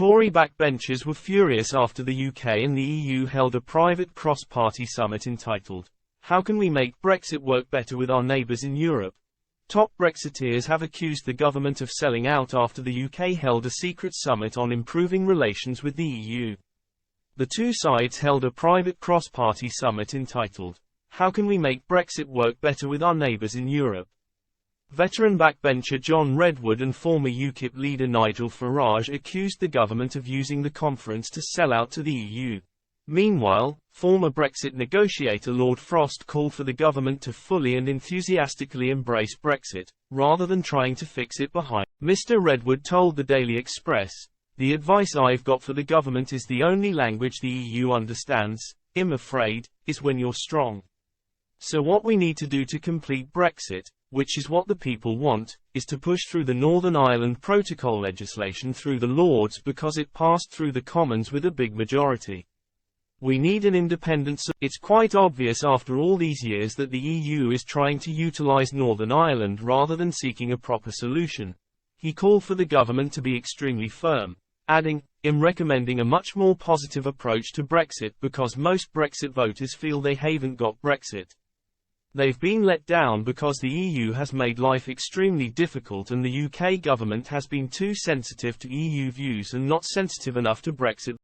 Tory backbenchers were furious after the UK and the EU held a private cross-party summit entitled, "How Can We Make Brexit Work Better with Our Neighbours in Europe?" Top Brexiteers have accused the government of selling out after the UK held a secret summit on improving relations with the EU. The two sides held a private cross-party summit entitled, "How Can We Make Brexit Work Better with Our Neighbours in Europe?" Veteran backbencher John Redwood and former UKIP leader Nigel Farage accused the government of using the conference to sell out to the EU. Meanwhile, former Brexit negotiator Lord Frost called for the government to fully and enthusiastically embrace Brexit, rather than trying to fix it behind. Mr. Redwood told the Daily Express, "The advice I've got for the government is the only language the EU understands, I'm afraid, is when you're strong. So what we need to do to complete Brexit, which is what the people want, is to push through the Northern Ireland Protocol legislation through the Lords because it passed through the Commons with a big majority. We need an independent It's quite obvious after all these years that the EU is trying to utilise Northern Ireland rather than seeking a proper solution." He called for the government to be extremely firm, adding, "I'm recommending a much more positive approach to Brexit because most Brexit voters feel they haven't got Brexit. They've been let down because the EU has made life extremely difficult and the UK government has been too sensitive to EU views and not sensitive enough to Brexit."